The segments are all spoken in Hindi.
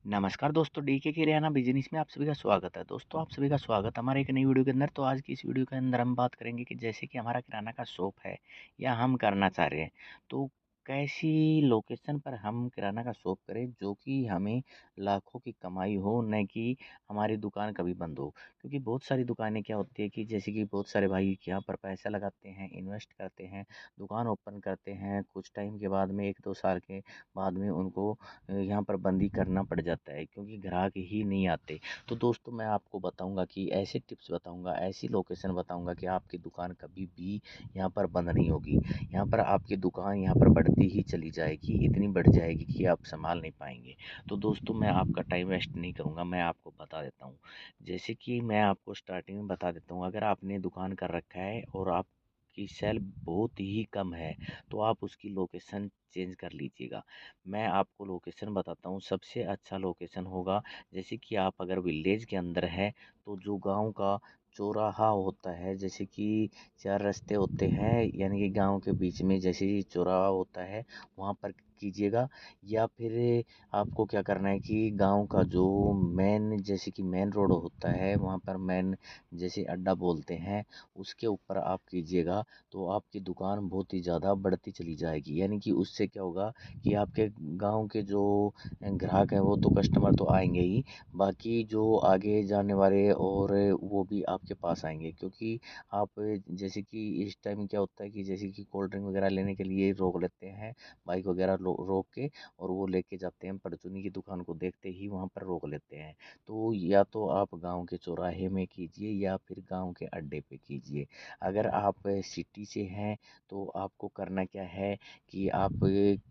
नमस्कार दोस्तों, डीके किराना बिजनेस में आप सभी का स्वागत है। दोस्तों, आप सभी का स्वागत है हमारे एक नई वीडियो के अंदर। तो आज की इस वीडियो के अंदर हम बात करेंगे कि जैसे कि हमारा किराना का शॉप है या हम करना चाह रहे हैं, तो कैसी लोकेशन पर हम किराना का शॉप करें जो कि हमें लाखों की कमाई हो, न कि हमारी दुकान कभी बंद हो। क्योंकि बहुत सारी दुकानें क्या होती है कि जैसे कि बहुत सारे भाई यहाँ पर पैसा लगाते हैं, इन्वेस्ट करते हैं, दुकान ओपन करते हैं, कुछ टाइम के बाद में 1-2 साल के बाद में उनको यहाँ पर बंदी करना पड़ जाता है क्योंकि ग्राहक ही नहीं आते। तो दोस्तों, मैं आपको बताऊँगा कि ऐसे टिप्स बताऊँगा, ऐसी लोकेशन बताऊँगा कि आपकी दुकान कभी भी यहाँ पर बंद नहीं होगी। यहाँ पर आपकी दुकान यहाँ पर बढ़ती ही चली जाएगी, इतनी बढ़ जाएगी कि आप सँभाल नहीं पाएँगे। तो दोस्तों, मैं आपका टाइम वेस्ट नहीं करूँगा, मैं आपको बता देता हूँ। जैसे कि मैं आपको स्टार्टिंग में बता देता हूँ, अगर आपने दुकान कर रखा है और आपकी सेल बहुत ही कम है, तो आप उसकी लोकेशन चेंज कर लीजिएगा। मैं आपको लोकेशन बताता हूँ, सबसे अच्छा लोकेशन होगा जैसे कि आप अगर विलेज के अंदर हैं तो जो गांव का चौराहा होता है, जैसे कि 4 रास्ते होते हैं, यानी कि गांव के बीच में जैसे ही चौराहा होता है वहाँ पर कीजिएगा। या फिर आपको क्या करना है कि गांव का जो मेन जैसे कि मेन रोड होता है वहाँ पर मेन जैसे अड्डा बोलते हैं, उसके ऊपर आप कीजिएगा। तो आपकी दुकान बहुत ही ज़्यादा बढ़ती चली जाएगी, यानी कि उससे क्या होगा कि आपके गांव के जो ग्राहक हैं वो तो कस्टमर तो आएंगे ही, बाकी जो आगे जाने वाले और वो भी आपके पास आएंगे। क्योंकि आप जैसे कि इस टाइम क्या होता है कि जैसे कि कोल्ड ड्रिंक वगैरह लेने के लिए रोक लेते हैं, बाइक वगैरह रोक के, और वो लेके जाते हैं परचूनी की दुकान को देखते ही वहाँ पर रोक लेते हैं। तो या तो आप गाँव के चौराहे में कीजिए या फिर गाँव के अड्डे पे कीजिए। अगर आप सिटी से हैं तो आपको करना क्या है कि आप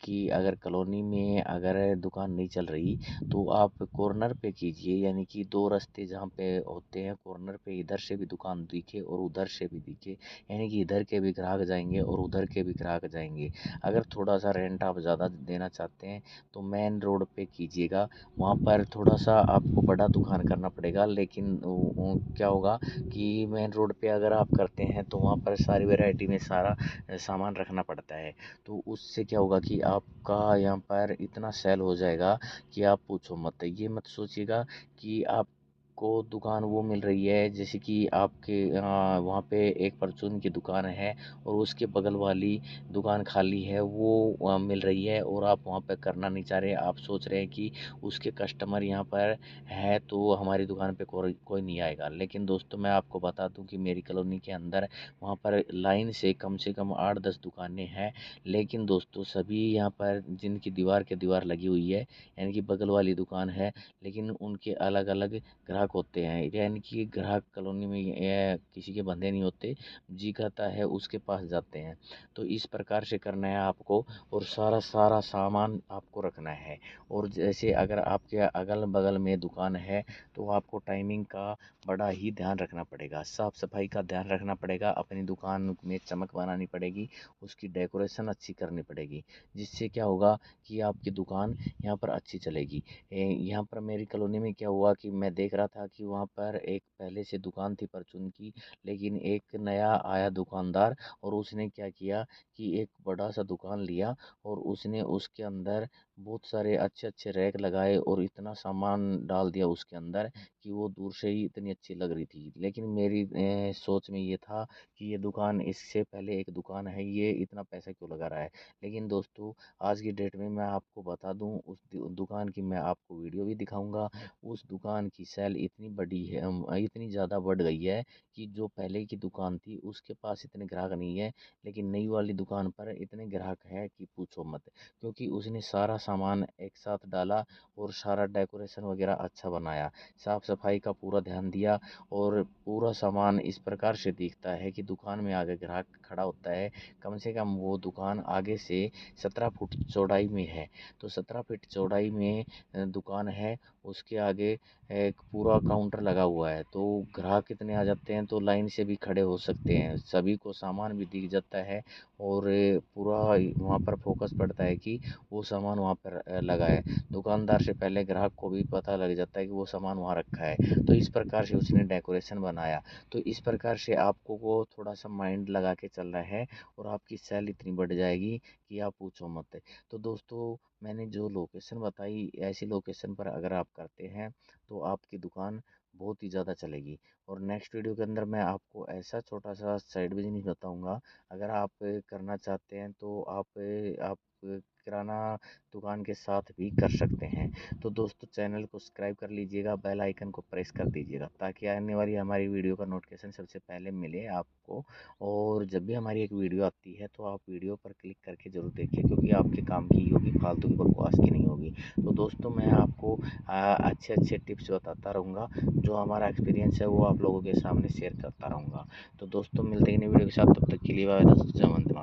की अगर कॉलोनी में अगर दुकान नहीं चल रही तो आप कॉर्नर पे कीजिए, यानी कि 2 रास्ते जहाँ पे होते हैं कॉर्नर पे, इधर से भी दुकान दिखे और उधर से भी दिखे, यानी कि इधर के भी ग्राहक जाएंगे और उधर के भी ग्राहक जाएंगे। अगर थोड़ा सा रेंट आप ज़्यादा देना चाहते हैं तो मेन रोड पे कीजिएगा। वहाँ पर थोड़ा सा आपको बड़ा दुकान करना पड़ेगा, लेकिन क्या होगा कि मेन रोड पे अगर आप करते हैं तो वहाँ पर सारी वैरायटी में सारा सामान रखना पड़ता है। तो उससे क्या होगा कि आपका यहाँ पर इतना सेल हो जाएगा कि आप पूछो मत। ये मत सोचिएगा कि आपको दुकान वो मिल रही है जैसे कि आपके वहाँ पे एक परचून की दुकान है और उसके बगल वाली दुकान खाली है, वो मिल रही है और आप वहाँ पे करना नहीं चाह रहे। आप सोच रहे हैं कि उसके कस्टमर यहाँ पर है तो हमारी दुकान पे कोई नहीं आएगा। लेकिन दोस्तों, मैं आपको बता दूं कि मेरी कॉलोनी के अंदर वहाँ पर लाइन से कम 8-10 दुकानें हैं। लेकिन दोस्तों, सभी यहाँ पर जिनकी दीवार के दीवार लगी हुई है, यानी कि बगल वाली दुकान है, लेकिन उनके अलग अलग ग्राहक होते हैं, यानी कि ग्राहक कॉलोनी में किसी के बंधे नहीं होते, जी कहता है उसके पास जाते हैं। तो इस प्रकार से करना है आपको, और सारा सारा सामान आपको रखना है। और जैसे अगर आपके अगल बगल में दुकान है तो आपको टाइमिंग का बड़ा ही ध्यान रखना पड़ेगा, साफ सफाई का ध्यान रखना पड़ेगा, अपनी दुकान में चमक बनानी पड़ेगी, उसकी डेकोरेशन अच्छी करनी पड़ेगी, जिससे क्या होगा कि आपकी दुकान यहाँ पर अच्छी चलेगी। यहाँ पर मेरी कॉलोनी में क्या हुआ कि मैं देख रहा था कि वहाँ पर एक पहले से दुकान थी परचून की, लेकिन एक नया आया दुकानदार और उसने क्या किया कि एक बड़ा सा दुकान लिया और उसने उसके अंदर बहुत सारे अच्छे अच्छे रैक लगाए और इतना सामान डाल दिया उसके अंदर कि वो दूर से ही इतनी अच्छी लग रही थी। लेकिन मेरी सोच में ये था कि ये दुकान, इससे पहले एक दुकान है, ये इतना पैसा क्यों लगा रहा है। लेकिन दोस्तों, आज की डेट में मैं आपको बता दूं, उस दुकान की मैं आपको वीडियो भी दिखाऊंगा। उस दुकान की सेल इतनी बड़ी है, इतनी ज़्यादा बढ़ गई है कि जो पहले की दुकान थी उसके पास इतने ग्राहक नहीं है, लेकिन नई वाली दुकान पर इतने ग्राहक है कि पूछो मत। क्योंकि उसने सारा सामान एक साथ डाला और सारा डेकोरेशन वगैरह अच्छा बनाया, साफ सफाई का पूरा ध्यान दिया, और पूरा सामान इस प्रकार से दिखता है कि दुकान में आगे ग्राहक खड़ा होता है, कम से कम वो दुकान आगे से 17 फुट चौड़ाई में है। तो 17 फीट चौड़ाई में दुकान है, उसके आगे एक पूरा काउंटर लगा हुआ है, तो ग्राहक कितने आ जाते हैं तो लाइन से भी खड़े हो सकते हैं, सभी को सामान भी दिख जाता है, और पूरा वहाँ पर फोकस पड़ता है कि वो सामान वहाँ वहाँ पर लगाए। दुकानदार से पहले ग्राहक को भी पता लग जाता है कि वो सामान वहाँ रखा है, तो इस प्रकार से उसने डेकोरेशन बनाया। तो इस प्रकार से आपको वो थोड़ा-सा माइंड लगा के चलना है और आपकी सेल इतनी बढ़ जाएगी कि आप पूछो मत। तो दोस्तों, मैंने जो लोकेशन बताई, ऐसी लोकेशन पर अगर आप करते हैं तो आपकी दुकान बहुत ही ज़्यादा चलेगी। और नेक्स्ट वीडियो के अंदर मैं आपको ऐसा छोटा-सा साइड बिज़नेस बताऊँगा, अगर आप करना चाहते हैं तो आप किराना दुकान के साथ भी कर सकते हैं। तो दोस्तों, चैनल को सब्सक्राइब कर लीजिएगा, बेल आइकन को प्रेस कर दीजिएगा ताकि आने वाली हमारी वीडियो का नोटिफिकेशन सबसे पहले मिले आपको। और जब भी हमारी एक वीडियो आती है तो आप वीडियो पर क्लिक करके ज़रूर देखिए, क्योंकि आपके काम की होगी, फालतू की बकवास की नहीं होगी। तो दोस्तों, मैं आपको अच्छे अच्छे टिप्स बताता रहूँगा, जो हमारा एक्सपीरियंस है वो आप लोगों के सामने शेयर करता रहूँगा। तो दोस्तों, मिलते हैं नई वीडियो के साथ, तब तक के लिए बाय दोस्तों, जय वंदे मातरम।